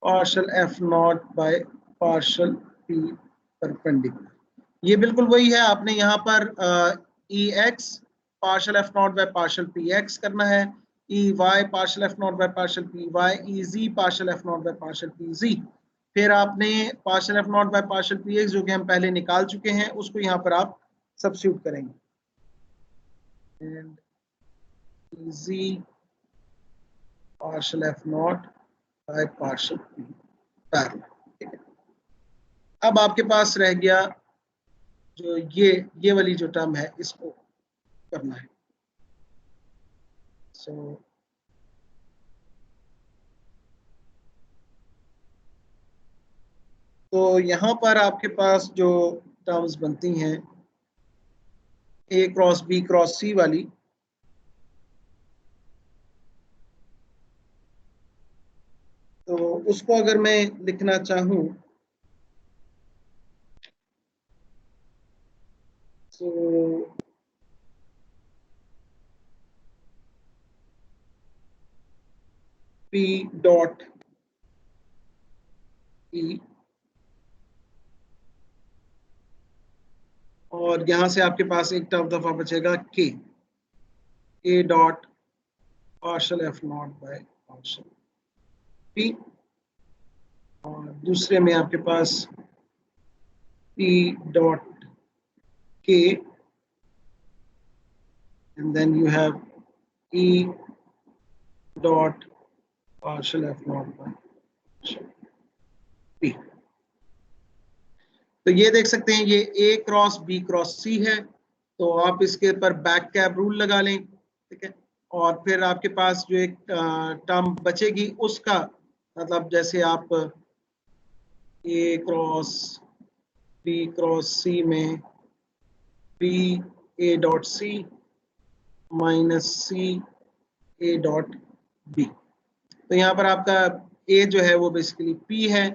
partial F not by partial P perpendicular. ये बिल्कुल वही है, आपने यहाँ पर E X partial F not by partial P X करना है, E Y partial F not by partial P Y, E Z partial F not by partial P Z. फिर आपने partial F not by partial P X जो कि हम पहले निकाल चुके हैं उसको यहाँ पर आप सब्स्टिट्यूट करेंगे, and G partial F not by partial P parallel. ठीक है, अब आपके पास रह गया जो ये वाली जो टर्म है इसको करना है। तो यहाँ पर आपके पास जो टर्म्स बनती हैं ए क्रॉस बी क्रॉस सी वाली, तो उसको अगर मैं लिखना चाहूँ तो पी डॉट ई, और यहां से आपके पास एक टर्म दफा बचेगा के, A dot partial F not by partial P, और दूसरे में आपके पास P dot K, and then you have E dot partial F not by partial P. तो ये देख सकते हैं ये A cross B cross C है, तो आप इसके ऊपर बैक कैप रूल लगा लें। ठीक है, और फिर आपके पास जो एक टर्म बचेगी उसका मतलब जैसे आप A cross B cross C में B A dot C minus C A dot B, तो यहाँ पर आपका ए जो है वो बेसिकली पी है,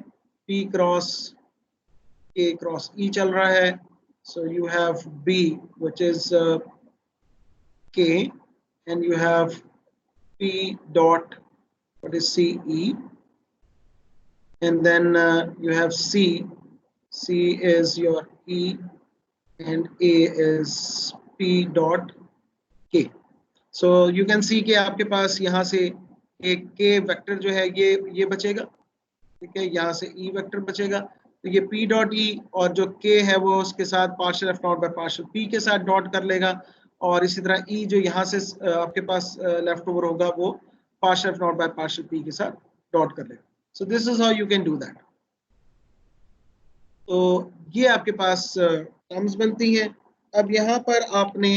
P cross A cross E चल रहा है, so you have B which is K, and you have P dot what is CE, and then you have C is your E, and A is P dot K. So you can see कि आपके पास यहाँ से एक K वेक्टर जो है ये बचेगा। ठीक है, यहाँ से E वेक्टर बचेगा, तो ये P डॉट ई और जो K है वो उसके साथ partial F not by partial P के साथ डॉट कर लेगा, और इसी तरह E जो यहाँ से आपके पास लेफ्ट ओवर होगा वो partial F not by partial P के साथ डॉट कर लेगा। सो this is how you can do that. तो ये आपके पास टर्म्स बनती हैं। अब यहाँ पर आपने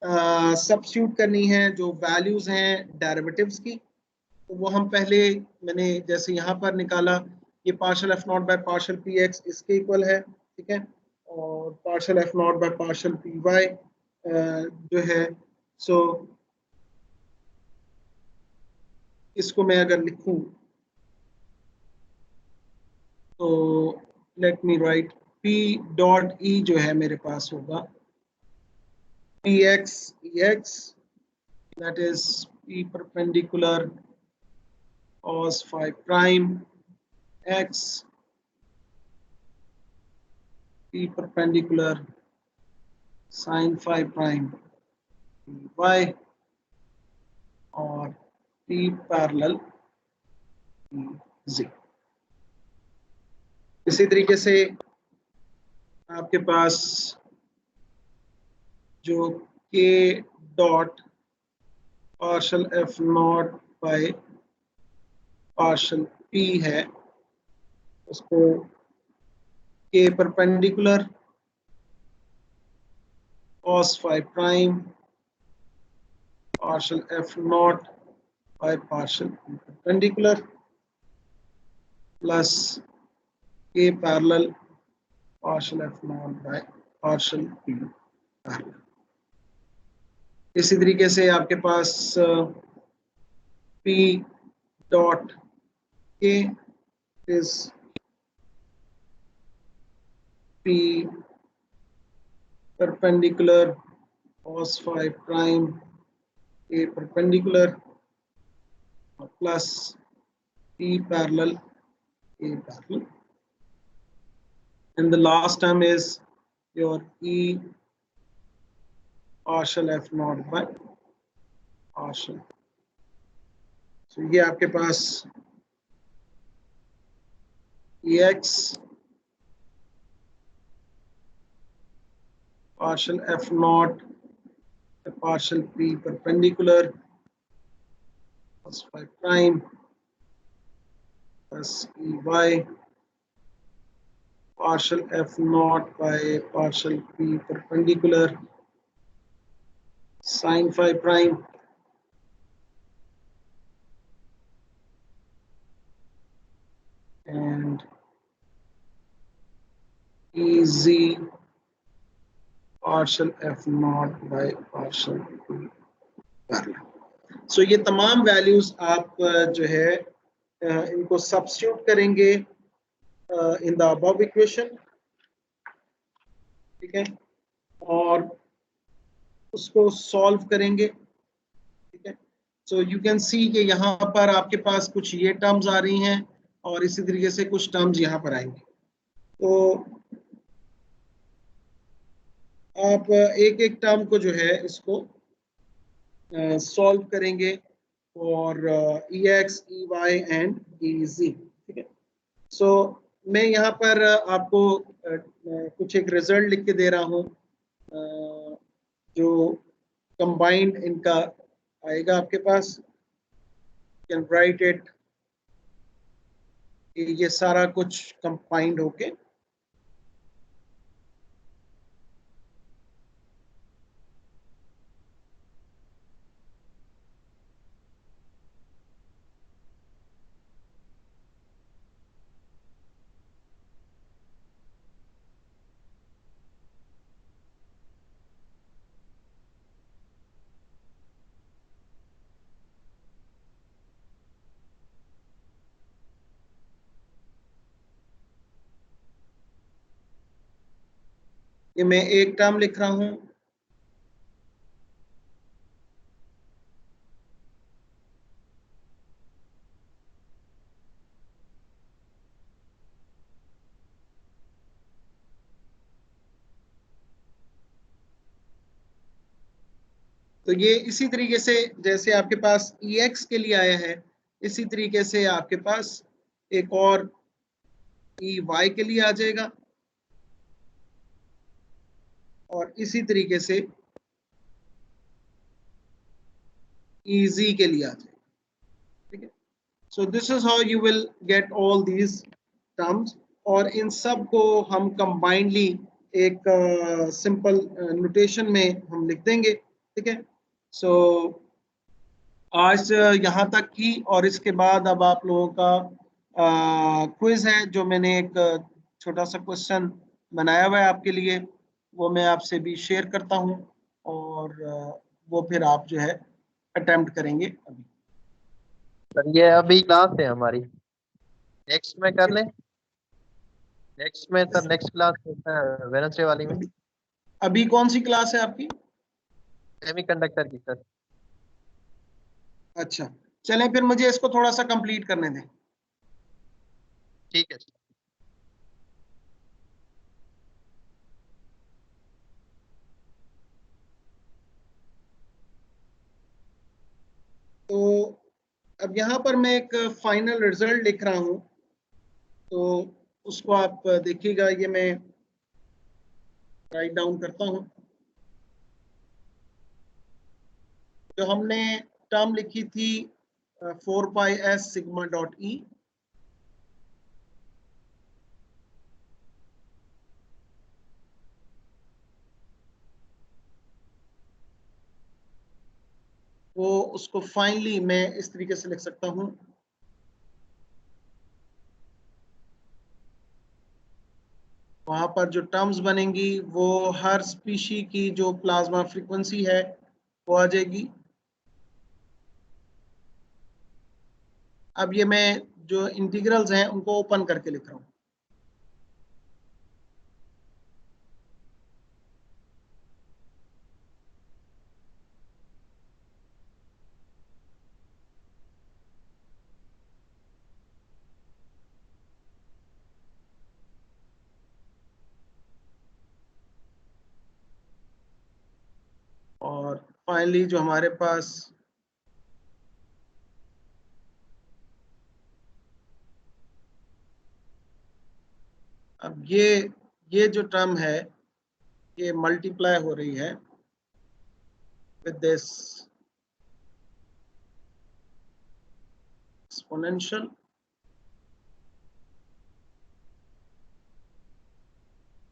सब्स्टिट्यूट करनी है जो वैल्यूज हैं डेरिवेटिव्स की, तो वो हम पहले मैंने जैसे यहाँ पर निकाला, ये partial F not by partial P X इसके इक्वल है। ठीक है, और partial F not by partial P Y जो है, सो इसको मैं अगर लिखूं तो let me write P dot E जो है मेरे पास होगा P X E X, that is P perpendicular cos phi prime x, p perpendicular sin phi prime y, और p parallel z। इसी तरीके से आपके पास जो k dot partial F not by partial p है उसको k perpendicular cos phi prime partial f naught by partial p perpendicular plus k parallel partial f naught by partial p parallel। इसी तरीके से आपके पास p dot k is p perpendicular cos phi prime a perpendicular plus p parallel A parallel. And the last term is your E partial F naught by partial. So ये आपके पास EX partial F naught partial P perpendicular plus phi prime plus EY partial F naught by partial P perpendicular sin phi prime and EZ partial F naught by partial P parallel. So ये तमाम वैल्यूज आप जो है इनको सब्स्टिट्यूट करेंगे इन द अबव इक्वेशन, ठीक है, और उसको सॉल्व करेंगे, ठीक है. सो यू कैन सी कि यहाँ पर आपके पास कुछ ये टर्म्स आ रही हैं और इसी तरीके से कुछ टर्म्स यहाँ पर आएंगे. तो आप एक एक टर्म को जो है इसको सॉल्व करेंगे और EX, EY एंड EZ, ठीक है. सो मैं यहाँ पर आपको कुछ एक रिजल्ट लिख के दे रहा हूँ जो कंबाइंड इनका आएगा आपके पास. कैन राइट इट, ये सारा कुछ कंबाइंड होके ये मैं एक टर्म लिख रहा हूँ. तो ये इसी तरीके से जैसे आपके पास EX के लिए आया है, इसी तरीके से आपके पास एक और EY के लिए आ जाएगा और इसी तरीके से EZ के लिए आ जाएगा, ठीक है. So this is how you will get all these terms और इन सब को हम कंबाइंडली एक सिंपल नोटेशन में हम लिख देंगे, ठीक है. सो आज यहाँ तक की और इसके बाद अब आप लोगों का क्विज है जो मैंने एक छोटा सा क्वेश्चन बनाया हुआ है आपके लिए, वो मैं आपसे भी शेयर करता हूँ और वो फिर आप जो है अटेम्प्ट करेंगे. अभी सर ये अभी क्लास है हमारी, नेक्स्ट में कर लें. नेक्स्ट में सर, नेक्स्ट क्लास वेडनेसडे वाली में. अभी कौन सी क्लास है आपकी? सेमीकंडक्टर की सर. अच्छा, चलें फिर मुझे इसको थोड़ा सा कंप्लीट करने दें. ठीक है सर. तो अब यहाँ पर मैं एक फाइनल रिजल्ट लिख रहा हूँ, तो उसको आप देखिएगा. ये मैं राइट डाउन करता हूँ. जो हमने टर्म लिखी थी 4πs सिग्मा डॉट ई, वो उसको फाइनली मैं इस तरीके से लिख सकता हूँ. वहां पर जो टर्म्स बनेंगी वो हर स्पीशी की जो प्लाज्मा फ्रीक्वेंसी है वो आ जाएगी. अब ये मैं जो इंटीग्रल्स हैं उनको ओपन करके लिख रहा हूँ. फाइनली जो हमारे पास अब ये जो टर्म है ये मल्टीप्लाई हो रही है विद दिस एक्सपोनेंशियल,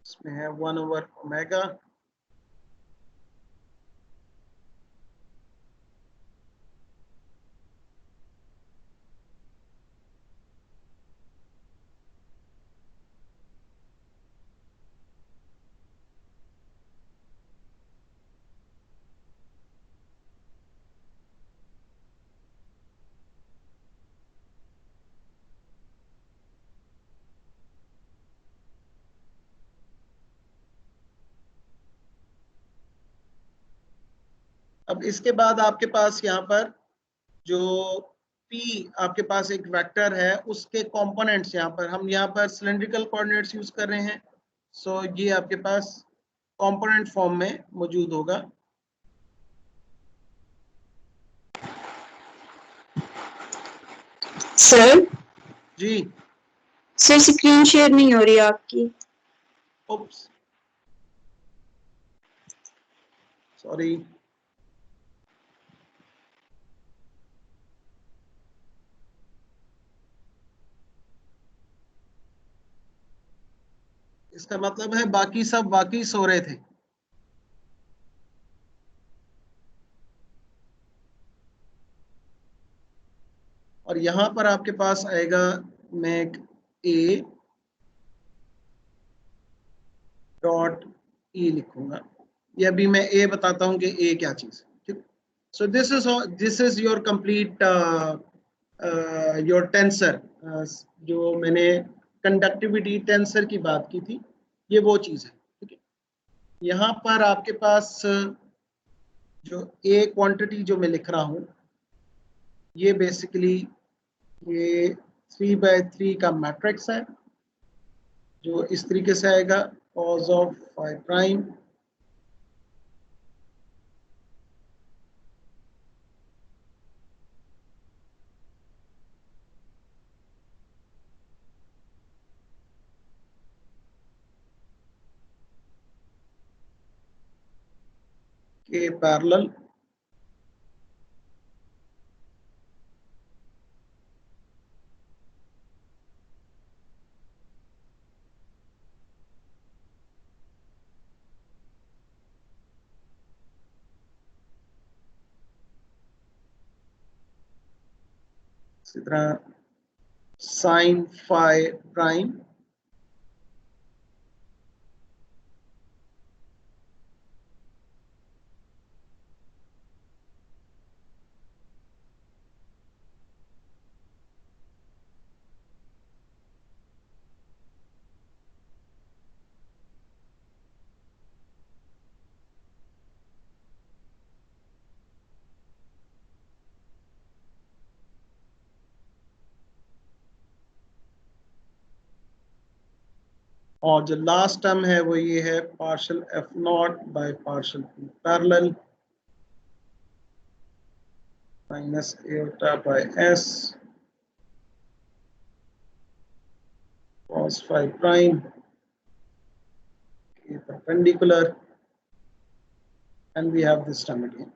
इसमें है 1/ओमेगा। अब इसके बाद आपके पास यहाँ पर जो p आपके पास एक वेक्टर है उसके कंपोनेंट्स यहाँ पर हम यहाँ पर सिलेंड्रिकल कोऑर्डिनेट्स यूज कर रहे हैं। सो ये आपके पास कंपोनेंट फॉर्म में मौजूद होगा। Sir ji sir screen share नहीं हो रही आपकी। Oops sorry. इसका मतलब है बाकी सब बाकी सो रहे थे। और यहां पर आपके पास आएगा, मैं ए डॉट ई लिखूंगा। ये अभी मैं ए बताता हूं कि ए क्या चीज है। ठीक। सो this is your complete your tensor. जो मैंने कंडक्टिविटी टेंसर की बात की थी, ये वो चीज है। ठीक है। यहाँ पर आपके पास जो ए क्वांटिटी जो मैं लिख रहा हूं, ये बेसिकली ये 3/3 का मैट्रिक्स है जो इस तरीके से आएगा। cos ऑफ फाई प्राइम के पैरेलल इसी तरह साइन फाई प्राइम और जो लास्ट टर्म है वो ये है partial F not by partial P parallel minus eta by S cos phi prime perpendicular, and we have this term again.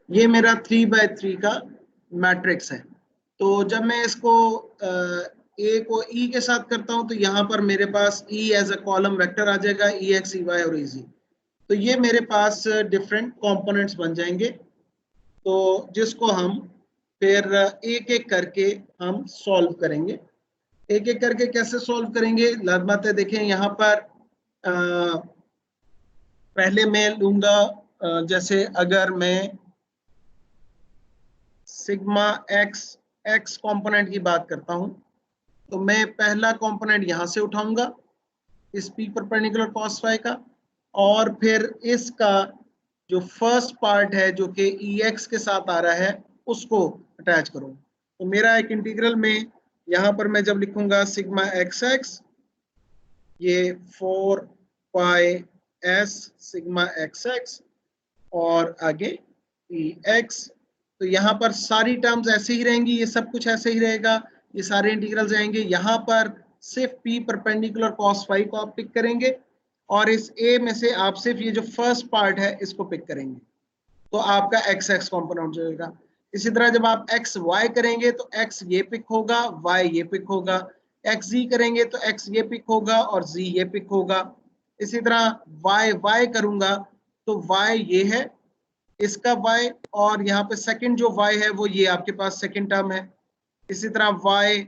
ये मेरा 3/3 का मैट्रिक्स है। तो जब मैं इसको ए को ई के साथ करता हूं तो यहाँ पर मेरे पास ई एज अ कॉलम वेक्टर आ जाएगा, ई एक्स ई वाई और ई जी। तो ये मेरे पास डिफरेंट कंपोनेंट्स बन जाएंगे, तो जिसको हम फिर एक एक करके हम सॉल्व करेंगे। एक एक करके कैसे सॉल्व करेंगे, लाज़मी बात है। देखें यहाँ पर पहले मैं लूंगा, जैसे अगर मैं सिग्मा एक्स एक्स कंपोनेंट की बात करता हूं तो मैं पहला कंपोनेंट यहां से उठाऊंगा, इस p परपेंडिकुलर cos phi का, और फिर इसका जो फर्स्ट पार्ट है जो कि ex के साथ आ रहा है उसको अटैच करूँ। तो मेरा एक इंटीग्रल में यहाँ पर मैं जब लिखूंगा सिग्मा xx, ये 4 पाई s सिग्मा xx और आगे ex, तो यहाँ पर सारी टर्म्स ऐसे ही रहेंगी, ये सब कुछ ऐसे ही रहेगा, ये सारे इंटीग्रल्स आएंगे। यहाँ पर सिर्फ p परपेंडिकुलर cos phi को आप पिक करेंगे और इस a में से आप सिर्फ ये जो फर्स्ट पार्ट है इसको पिक करेंगे, तो आपका x x कॉम्पोनेंट जो होगा। इसी तरह जब आप x y करेंगे तो x ये पिक होगा, y ये पिक होगा, x z करेंगे तो x ये पिक होगा और z ये पिक होगा। इसी तरह y y करूंगा तो y ये है, इसका y, और यहाँ पे सेकंड जो y है वो ये आपके पास सेकंड टर्म है। इसी तरह y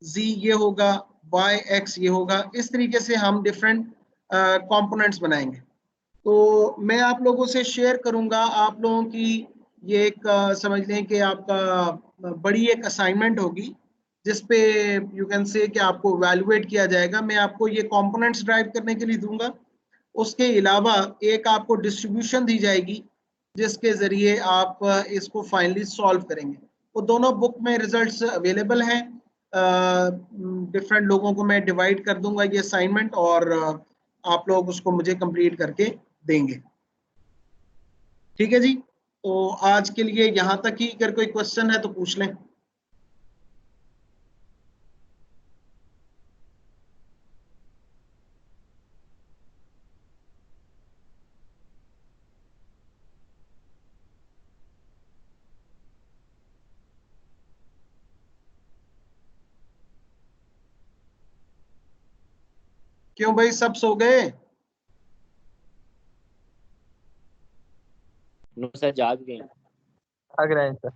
z ये होगा, y x ये होगा। इस तरीके से हम डिफरेंट कंपोनेंट्स बनाएंगे। तो मैं आप लोगों से शेयर करूंगा, आप लोगों की ये एक समझ लें कि आपका बड़ी एक असाइनमेंट होगी जिस पे यू कैन से कि आपको वैल्यूएट किया जाएगा। मैं आपको ये कंपोनेंट्स ड्राइव करने के लिए दूंगा, उसके अलावा एक आपको डिस्ट्रीब्यूशन दी जाएगी जिसके जरिए आप इसको फाइनली सॉल्व करेंगे। वो दोनों बुक में रिजल्ट्स अवेलेबल हैं। डिफरेंट लोगों को मैं डिवाइड कर दूंगा ये असाइनमेंट, और आप लोग उसको मुझे कंप्लीट करके देंगे। ठीक है जी, तो आज के लिए यहाँ तक ही। अगर कोई क्वेश्चन है तो पूछ लें। क्यों भाई, सब सो गए? नो सर, जाग गए। भाग रहे हैं सर।